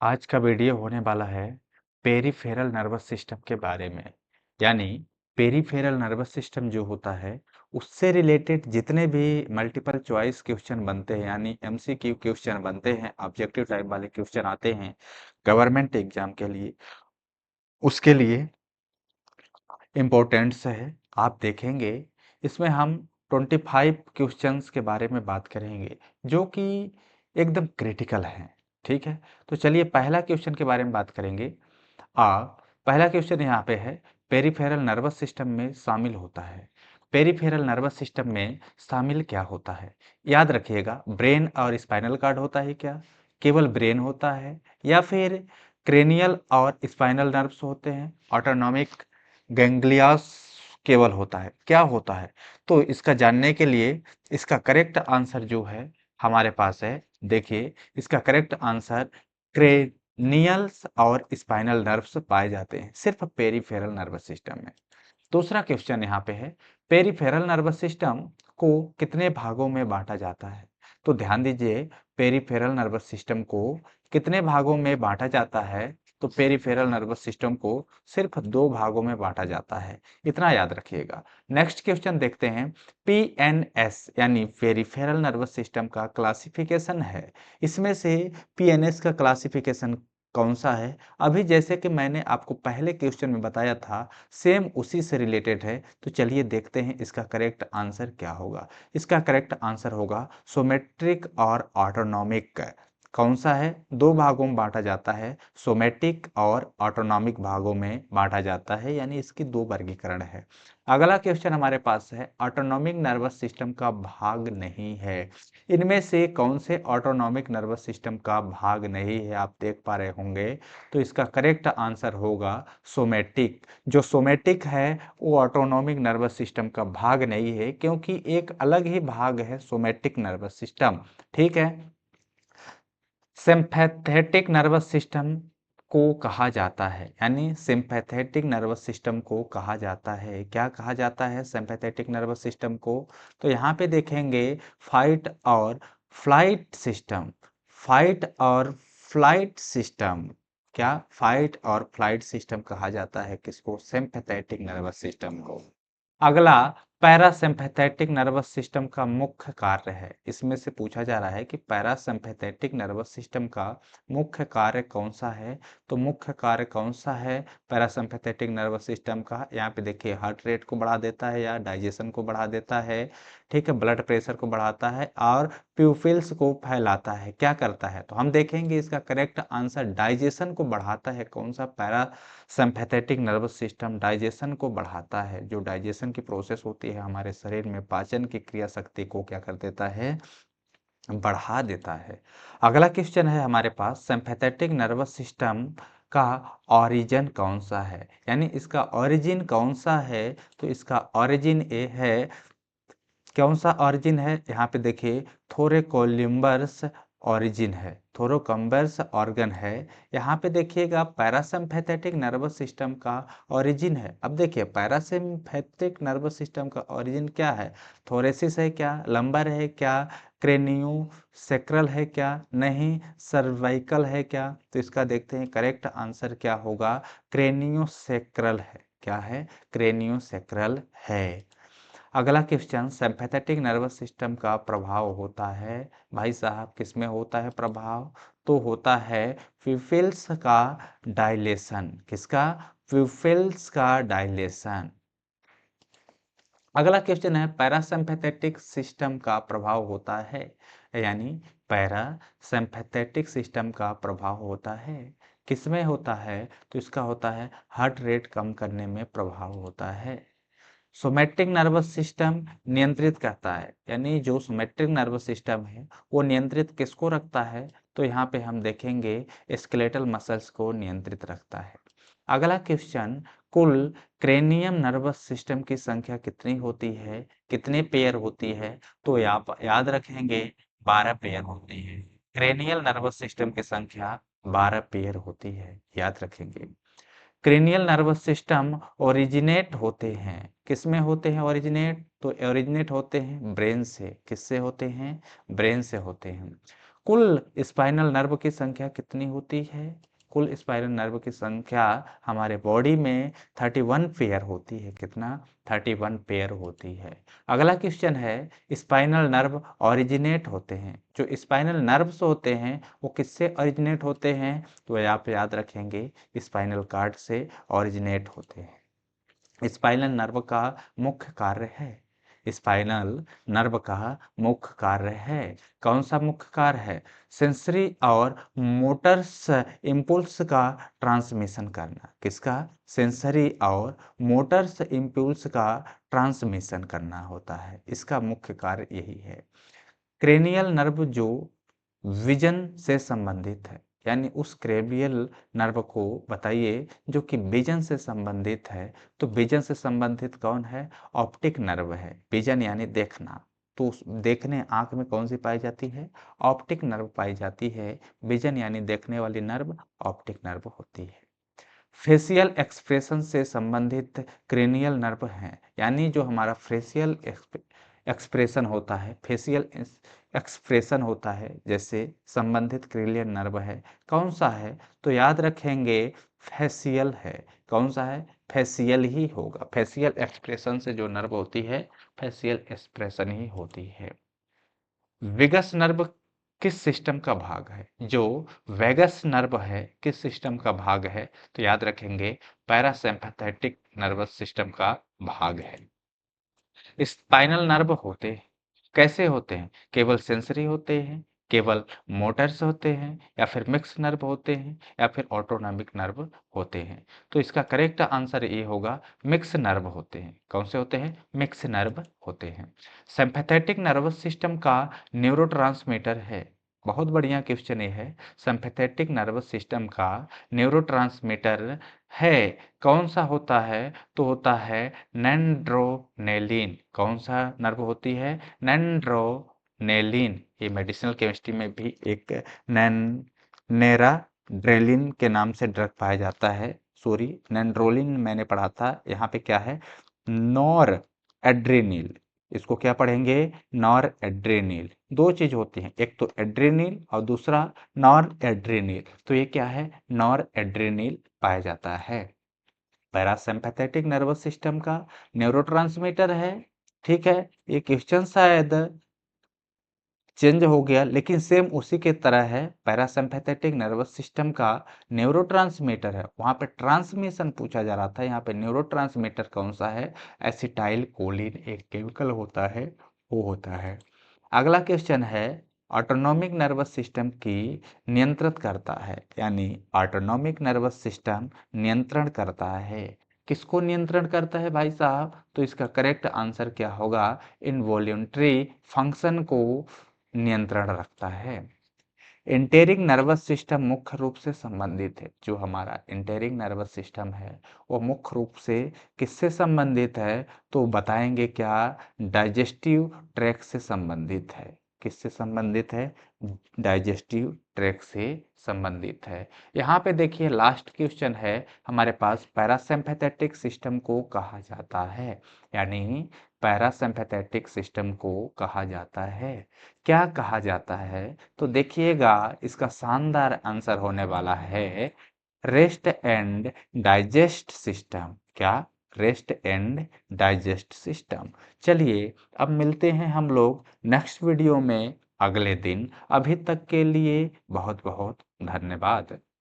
आज का वीडियो होने वाला है पेरिफेरल नर्वस सिस्टम के बारे में। यानी पेरिफेरल नर्वस सिस्टम जो होता है उससे रिलेटेड जितने भी मल्टीपल चॉइस क्वेश्चन बनते हैं, यानी एमसीक्यू क्वेश्चन बनते हैं, ऑब्जेक्टिव टाइप वाले क्वेश्चन आते हैं गवर्नमेंट एग्जाम के लिए, उसके लिए इम्पोर्टेंट्स है। आप देखेंगे इसमें हम 25 क्वेश्चंस के बारे में बात करेंगे जो कि एकदम क्रिटिकल हैं। ठीक है, तो चलिए पहला क्वेश्चन के बारे में बात करेंगे। आ पहला क्वेश्चन यहाँ पे है, पेरिफेरल नर्वस सिस्टम में शामिल होता है। पेरिफेरल नर्वस सिस्टम में शामिल क्या होता है? याद रखिएगा, ब्रेन और स्पाइनल कार्ड होता है क्या? केवल ब्रेन होता है या फिर क्रेनियल और स्पाइनल नर्व्स होते हैं? ऑटोनॉमिक गैंग्लियास केवल होता है? क्या होता है? तो इसका जानने के लिए इसका करेक्ट आंसर जो है हमारे पास है। देखिए, इसका करेक्ट आंसर क्रेनियल्स और स्पाइनल नर्व्स पाए जाते हैं सिर्फ पेरिफेरल नर्वस सिस्टम में। दूसरा क्वेश्चन यहाँ पे है, पेरिफेरल नर्वस सिस्टम को कितने भागों में बांटा जाता है? तो ध्यान दीजिए, पेरिफेरल नर्वस सिस्टम को कितने भागों में बांटा जाता है? तो पेरिफेरल नर्वस सिस्टम को सिर्फ 2 भागों में बांटा जाता है, इतना याद रखिएगा। नेक्स्ट क्वेश्चन देखते हैं, पीएनएस यानी पेरिफेरल नर्वस सिस्टम का क्लासिफिकेशन है। इसमें से पीएनएस का क्लासिफिकेशन कौन सा है? अभी जैसे कि मैंने आपको पहले क्वेश्चन में बताया था, सेम उसी से रिलेटेड है। तो चलिए देखते हैं इसका करेक्ट आंसर क्या होगा। इसका करेक्ट आंसर होगा सोमेट्रिक और ऑटोनॉमिक। कौन सा है? 2 भागों में बांटा जाता है, सोमेटिक और ऑटोनॉमिक भागों में बांटा जाता है, यानी इसकी 2 वर्गीकरण है। अगला क्वेश्चन हमारे पास है, ऑटोनॉमिक नर्वस सिस्टम का भाग नहीं है। इनमें से कौन से ऑटोनॉमिक नर्वस सिस्टम का भाग नहीं है? आप देख पा रहे होंगे, तो इसका करेक्ट आंसर होगा सोमेटिक। जो सोमेटिक है वो ऑटोनॉमिक नर्वस सिस्टम का भाग नहीं है, क्योंकि एक अलग ही भाग है सोमेटिक नर्वस सिस्टम। ठीक है, सिम्पैथेटिक नर्वस सिस्टम को कहा जाता है, यानी सिम्पैथेटिक नर्वस सिस्टम को कहा जाता है। क्या कहा जाता है सिम्पैथेटिक नर्वस सिस्टम को? तो यहाँ पे देखेंगे फाइट और फ्लाइट सिस्टम। फाइट और फ्लाइट सिस्टम, क्या फाइट और फ्लाइट सिस्टम कहा जाता है किसको? सिम्पैथेटिक नर्वस सिस्टम को। अगला, पैरासिम्पैथेटिक नर्वस सिस्टम का मुख्य कार्य है। इसमें से पूछा जा रहा है कि पैरासिम्पैथेटिक नर्वस सिस्टम का मुख्य कार्य कौन सा है? तो मुख्य कार्य कौन सा है पैरासिम्पैथेटिक नर्वस सिस्टम का? यहाँ पे देखिए, हार्ट रेट को बढ़ा देता है या डाइजेशन को बढ़ा देता है। ठीक है, ब्लड प्रेशर को बढ़ाता है और प्यूपिल्स को फैलाता है। क्या करता है? तो हम देखेंगे इसका करेक्ट आंसर डाइजेशन को बढ़ाता है। कौन सा? पैरासिम्पैथेटिक नर्वस सिस्टम डाइजेशन को बढ़ाता है। जो डाइजेशन की प्रोसेस होती है हमारे शरीर में, पाचन की क्रिया शक्ति को क्या कर देता है? बढ़ा देता है। अगला क्वेश्चन है हमारे पास, सिम्पैथेटिक नर्वस सिस्टम का ओरिजिन कौन सा है? यानी इसका ओरिजिन कौन सा है? तो इसका ओरिजिन ये है, कौन सा ओरिजिन है? यहाँ पे देखिए, थोरेकोलिम्बस ओरिजिन है, थोरोकम्बस ऑर्गन है। यहाँ पे देखिएगा पैरासिम्पैथेटिक नर्वस सिस्टम का ओरिजिन है। अब देखिए, पैरासिम्पैथिक नर्वस सिस्टम का ओरिजिन क्या है? थोरेसिस है क्या? लंबर है क्या? क्रेनियो सेक्रल है क्या? नहीं। सर्वाइकल है क्या? तो इसका देखते हैं करेक्ट आंसर क्या होगा। क्रेनियो सेक्रल है। क्या है? क्रेनियो सेक्रल है। अगला क्वेश्चन, सिंपैथेटिक नर्वस सिस्टम का प्रभाव होता है भाई साहब किसमें होता है प्रभाव? तो होता है प्यूपिल्स का डायलेशन। किसका? प्यूपिल्स का डायलेशन। अगला क्वेश्चन है, पैरासिम्पैथेटिक सिस्टम का प्रभाव होता है, यानी पैरासिम्पैथेटिक सिस्टम का प्रभाव होता है किसमें होता है? तो इसका होता है हार्ट रेट कम करने में प्रभाव होता है। सोमैटिक नर्वस सिस्टम नियंत्रित करता है, यानी जो सोमैटिक नर्वस सिस्टम है वो नियंत्रित किसको रखता है? तो यहाँ पे हम देखेंगे स्केलेटल मसल्स को नियंत्रित रखता है। अगला क्वेश्चन, कुल क्रेनियम नर्वस सिस्टम की संख्या कितनी होती है? कितने पेयर होती है? तो आप याद रखेंगे 12 पेयर होती है। क्रेनियल नर्वस सिस्टम की संख्या 12 पेयर होती है, याद रखेंगे। क्रेनियल नर्वस सिस्टम ओरिजिनेट होते हैं, किसमें होते हैं ओरिजिनेट? तो ओरिजिनेट होते हैं ब्रेन से। किससे होते हैं? ब्रेन से होते हैं। कुल स्पाइनल नर्व की संख्या कितनी होती है? कुल स्पाइनल नर्व की संख्या हमारे बॉडी में 31 पेयर होती है। कितना? 31 पेयर होती है। अगला क्वेश्चन है, स्पाइनल नर्व ओरिजिनेट होते हैं, जो स्पाइनल नर्व्स होते हैं वो किससे ओरिजिनेट होते हैं? तो आप याद रखेंगे स्पाइनल कार्ड से ओरिजिनेट होते हैं। स्पाइनल नर्व का मुख्य कार्य है, स्पाइनल नर्व का मुख्य कार्य है, कौन सा मुख्य कार्य है? सेंसरी और मोटर्स इम्पल्स का ट्रांसमिशन करना। किसका? सेंसरी और मोटर्स इम्पल्स का ट्रांसमिशन करना होता है, इसका मुख्य कार्य यही है। क्रेनियल नर्व जो विजन से संबंधित है, यानी उस क्रेनियल नर्व को बताइए जो कि विजन से संबंधित है। तो विजन से संबंधित कौन है? ऑप्टिक नर्व है। विजन यानी देखना, तो देखने आंख में कौन सी पाई जाती है? ऑप्टिक नर्व पाई जाती है। विजन यानी देखने वाली नर्व ऑप्टिक नर्व होती है। फेशियल एक्सप्रेशन से संबंधित क्रेनियल नर्व हैं, यानी जो हमारा फेशियल एक्सप्रेशन होता है, फेशियल एक्सप्रेशन होता है, जैसे संबंधित क्रेनियल नर्व है, कौन सा है? तो याद रखेंगे फेशियल है। कौन सा है? फेशियल ही होगा। फेशियल एक्सप्रेशन से जो नर्व होती है, फेशियल एक्सप्रेशन ही होती है। वेगस नर्व किस सिस्टम का भाग है? जो वेगस नर्व है किस सिस्टम का भाग है? तो याद रखेंगे पैरासिम्पैथेटिक नर्वस सिस्टम का भाग है। स्पाइनल नर्व होते कैसे होते हैं? केवल सेंसरी होते हैं, केवल मोटर्स होते हैं, या फिर मिक्स नर्व होते हैं, या फिर ऑटोनॉमिक नर्व होते हैं? तो इसका करेक्ट आंसर ये होगा मिक्स नर्व होते हैं। कौन से होते हैं? मिक्स नर्व होते हैं। सिंपैथेटिक नर्वस सिस्टम का न्यूरोट्रांसमीटर है, बहुत बढ़िया क्वेश्चन ये है। सिंपैथेटिक नर्वस सिस्टम का न्यूरोट्रांसमीटर है, कौन सा होता है? तो होता है नैंड्रोनेलिन। कौन सा नर्व होती है? नैंड्रोनेलिन। ये मेडिसिनल केमिस्ट्री में भी एक नेराड्रेलिन के नाम से ड्रग पाया जाता है। सॉरी, नैंड्रोलिन मैंने पढ़ा था, यहाँ पे क्या है? Nor adrenaline. इसको क्या पढ़ेंगे? Nor adrenaline. दो चीज होती हैं, एक तो एड्रेनिल और दूसरा नॉर एड्रेनिल। तो ये क्या है? नॉर एड्रेनिल पाया जाता है। पैरासिम्पैथेटिक नर्वस सिस्टम का न्यूरोट्रांसमीटर है। ठीक है, ये क्वेश्चन शायद चेंज हो गया, लेकिन सेम उसी के तरह है। पैरासिम्पैथेटिक नर्वस सिस्टम का न्यूरोट्रांसमीटर है, वहां पे ट्रांसमिशन पूछा जा रहा था, यहाँ पे न्यूरोट्रांसमीटर कौन सा है? एसिटाइल कोलिन एक केमिकल होता है, वो होता है। अगला क्वेश्चन है, ऑटोनॉमिक नर्वस सिस्टम की नियंत्रित करता है, यानी ऑटोनॉमिक नर्वस सिस्टम नियंत्रण करता है। किसको नियंत्रण करता है भाई साहब? तो इसका करेक्ट आंसर क्या होगा? इनवॉल्यूंटरी फंक्शन को नियंत्रण रखता है। एंटेरिक नर्वस सिस्टम मुख्य रूप से संबंधित है, जो हमारा एंटेरिक नर्वस सिस्टम है वो मुख्य रूप से किससे संबंधित है? तो बताएंगे क्या? डाइजेस्टिव ट्रैक्ट से संबंधित है। किससे संबंधित है? डाइजेस्टिव ट्रैक्ट से संबंधित है। यहाँ पे देखिए लास्ट क्वेश्चन है हमारे पास, पैरासिम्पैथेटिक सिस्टम को कहा जाता है, यानी पैरासिम्पैथेटिक सिस्टम को कहा जाता है। क्या कहा जाता है? तो देखिएगा इसका शानदार आंसर होने वाला है रेस्ट एंड डाइजेस्ट सिस्टम। क्या? Rest and digest system. चलिए अब मिलते हैं हम लोग नेक्स्ट वीडियो में अगले दिन। अभी तक के लिए बहुत बहुत धन्यवाद।